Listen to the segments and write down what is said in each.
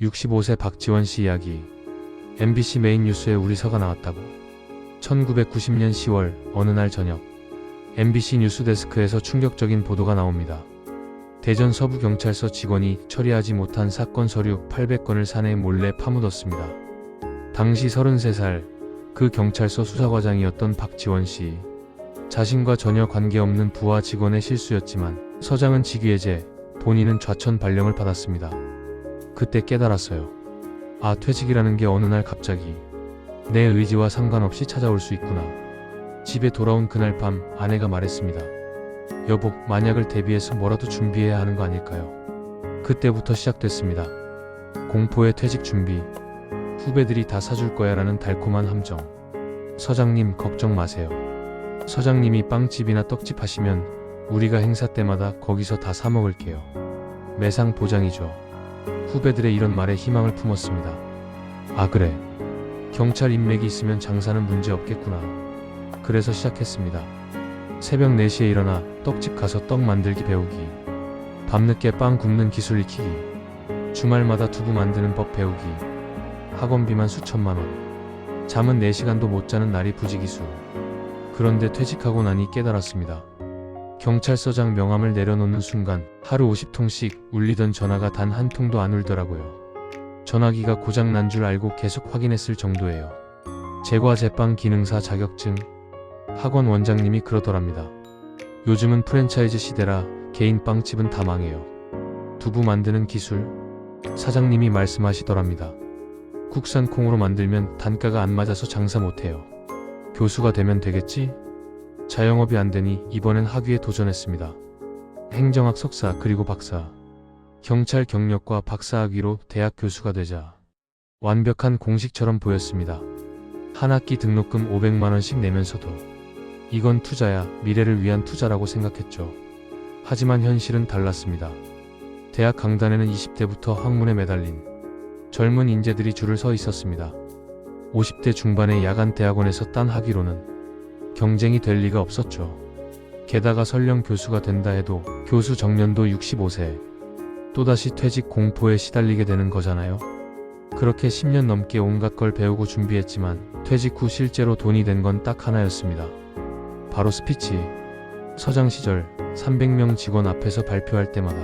65세 박지원 씨 이야기. MBC 메인 뉴스에 우리 서가 나왔다고. 1990년 10월 어느 날 저녁 MBC 뉴스데스크에서 충격적인 보도가 나옵니다. 대전 서부경찰서 직원이 처리하지 못한 사건 서류 800건을 사내에 몰래 파묻었습니다. 당시 33살 그 경찰서 수사과장이었던 박지원 씨. 자신과 전혀 관계없는 부하 직원의 실수였지만 서장은 직위해제, 본인은 좌천 발령을 받았습니다. 그때 깨달았어요. 아, 퇴직이라는 게 어느 날 갑자기 내 의지와 상관없이 찾아올 수 있구나. 집에 돌아온 그날 밤 아내가 말했습니다. 여보, 만약을 대비해서 뭐라도 준비해야 하는 거 아닐까요? 그때부터 시작됐습니다. 공포의 퇴직 준비. 후배들이 다 사줄 거야 라는 달콤한 함정. 서장님 걱정 마세요. 서장님이 빵집이나 떡집 하시면 우리가 행사 때마다 거기서 다 사 먹을게요. 매상 보장이죠. 후배들의 이런 말에 희망을 품었습니다. 아, 그래. 경찰 인맥이 있으면 장사는 문제 없겠구나. 그래서 시작했습니다. 새벽 4시에 일어나 떡집 가서 떡 만들기 배우기. 밤늦게 빵 굽는 기술 익히기. 주말마다 두부 만드는 법 배우기. 학원비만 수천만 원. 잠은 4시간도 못 자는 날이 부지기수. 그런데 퇴직하고 나니 깨달았습니다. 경찰서장 명함을 내려놓는 순간 하루 50통씩 울리던 전화가 단 한 통도 안 울더라고요. 전화기가 고장 난 줄 알고 계속 확인했을 정도예요. 제과 제빵 기능사 자격증. 학원 원장님이 그러더랍니다. 요즘은 프랜차이즈 시대라 개인 빵집은 다 망해요. 두부 만드는 기술. 사장님이 말씀하시더랍니다. 국산 콩으로 만들면 단가가 안 맞아서 장사 못해요. 교수가 되면 되겠지? 자영업이 안 되니 이번엔 학위에 도전했습니다. 행정학 석사 그리고 박사. 경찰 경력과 박사학위로 대학 교수가 되자 완벽한 공식처럼 보였습니다. 한 학기 등록금 500만 원씩 내면서도 이건 투자야, 미래를 위한 투자라고 생각했죠. 하지만 현실은 달랐습니다. 대학 강단에는 20대부터 학문에 매달린 젊은 인재들이 줄을 서 있었습니다. 50대 중반의 야간 대학원에서 딴 학위로는 경쟁이 될 리가 없었죠. 게다가 설령 교수가 된다 해도 교수 정년도 65세. 또다시 퇴직 공포에 시달리게 되는 거잖아요. 그렇게 10년 넘게 온갖 걸 배우고 준비했지만 퇴직 후 실제로 돈이 된 건 딱 하나였습니다. 바로 스피치. 서장 시절 300명 직원 앞에서 발표할 때마다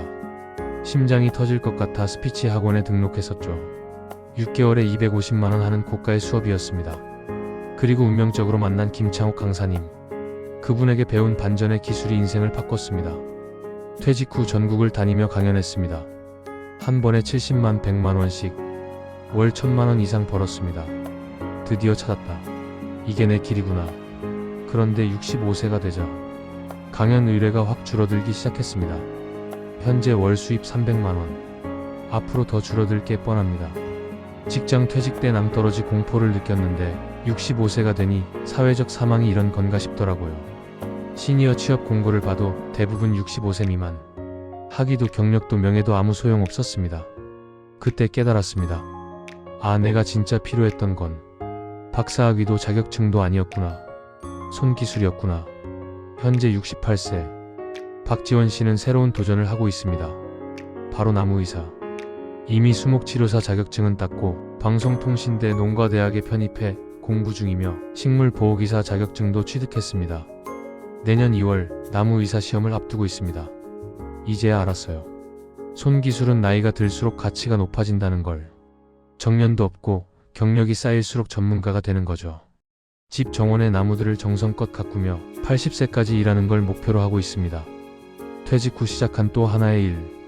심장이 터질 것 같아 스피치 학원에 등록했었죠. 6개월에 250만 원 하는 고가의 수업이었습니다. 그리고 운명적으로 만난 김창옥 강사님. 그분에게 배운 반전의 기술이 인생을 바꿨습니다. 퇴직 후 전국을 다니며 강연했습니다. 한 번에 70만 100만 원씩 월 1000만 원 이상 벌었습니다. 드디어 찾았다. 이게 내 길이구나. 그런데 65세가 되자 강연 의뢰가 확 줄어들기 시작했습니다. 현재 월 수입 300만 원. 앞으로 더 줄어들 게 뻔합니다. 직장 퇴직 때 낭떠러지 공포를 느꼈는데 65세가 되니 사회적 사망이 이런 건가 싶더라고요. 시니어 취업 공고를 봐도 대부분 65세 미만. 학위도 경력도 명예도 아무 소용 없었습니다. 그때 깨달았습니다. 아, 내가 진짜 필요했던 건 박사학위도 자격증도 아니었구나. 손기술이었구나. 현재 68세. 박지원 씨는 새로운 도전을 하고 있습니다. 바로 나무의사. 이미 수목치료사 자격증은 땄고 방송통신대 농과대학에 편입해 공부 중이며 식물보호기사 자격증도 취득했습니다. 내년 2월 나무의사 시험을 앞두고 있습니다. 이제야 알았어요. 손기술은 나이가 들수록 가치가 높아진다는 걸. 정년도 없고 경력이 쌓일수록 전문가가 되는 거죠. 집 정원의 나무들을 정성껏 가꾸며 80세까지 일하는 걸 목표로 하고 있습니다. 퇴직 후 시작한 또 하나의 일.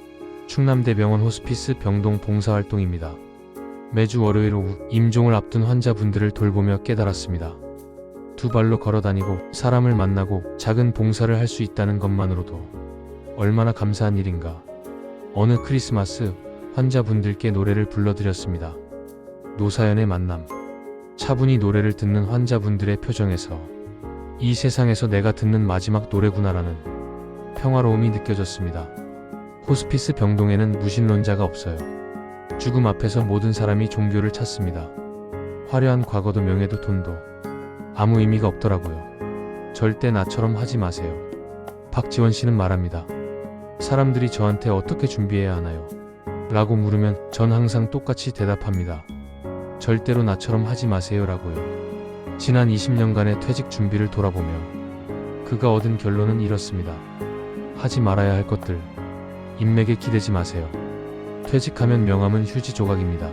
충남대병원 호스피스 병동 봉사활동입니다. 매주 월요일 오후 임종을 앞둔 환자분들을 돌보며 깨달았습니다. 두 발로 걸어다니고 사람을 만나고 작은 봉사를 할 수 있다는 것만으로도 얼마나 감사한 일인가. 어느 크리스마스 환자분들께 노래를 불러드렸습니다. 노사연의 만남. 차분히 노래를 듣는 환자분들의 표정에서 이 세상에서 내가 듣는 마지막 노래구나라는 평화로움이 느껴졌습니다. 호스피스 병동에는 무신론자가 없어요. 죽음 앞에서 모든 사람이 종교를 찾습니다. 화려한 과거도 명예도 돈도 아무 의미가 없더라고요. 절대 나처럼 하지 마세요. 박지원 씨는 말합니다. 사람들이 저한테 어떻게 준비해야 하나요? 라고 물으면 전 항상 똑같이 대답합니다. 절대로 나처럼 하지 마세요 라고요. 지난 20년간의 퇴직 준비를 돌아보며 그가 얻은 결론은 이렇습니다. 하지 말아야 할 것들, 인맥에 기대지 마세요. 퇴직하면 명함은 휴지 조각입니다.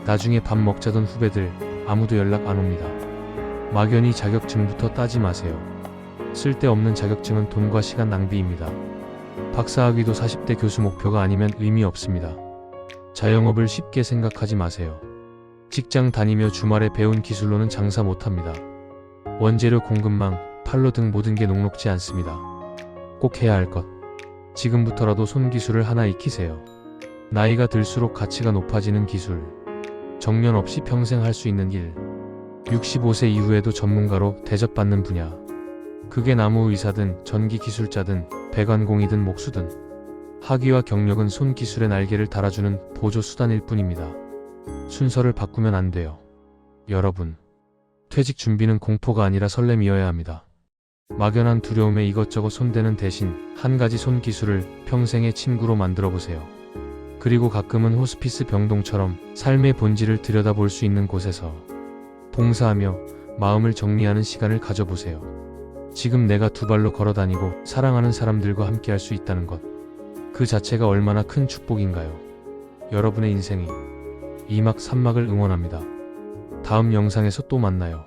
나중에 밥 먹자던 후배들 아무도 연락 안 옵니다. 막연히 자격증부터 따지 마세요. 쓸데없는 자격증은 돈과 시간 낭비입니다. 박사학위도 40대 교수 목표가 아니면 의미 없습니다. 자영업을 쉽게 생각하지 마세요. 직장 다니며 주말에 배운 기술로는 장사 못합니다. 원재료 공급망, 판로 등 모든 게 녹록지 않습니다. 꼭 해야 할 것. 지금부터라도 손기술을 하나 익히세요. 나이가 들수록 가치가 높아지는 기술. 정년 없이 평생 할 수 있는 일. 65세 이후에도 전문가로 대접받는 분야. 그게 나무의사든 전기기술자든 배관공이든 목수든 학위와 경력은 손기술의 날개를 달아주는 보조 수단일 뿐입니다. 순서를 바꾸면 안 돼요. 여러분, 퇴직 준비는 공포가 아니라 설렘이어야 합니다. 막연한 두려움에 이것저것 손대는 대신 한 가지 손기술을 평생의 친구로 만들어 보세요. 그리고 가끔은 호스피스 병동처럼 삶의 본질을 들여다볼 수 있는 곳에서 봉사하며 마음을 정리하는 시간을 가져보세요. 지금 내가 두 발로 걸어다니고 사랑하는 사람들과 함께 할 수 있다는 것. 그 자체가 얼마나 큰 축복인가요? 여러분의 인생이 2막 3막을 응원합니다. 다음 영상에서 또 만나요.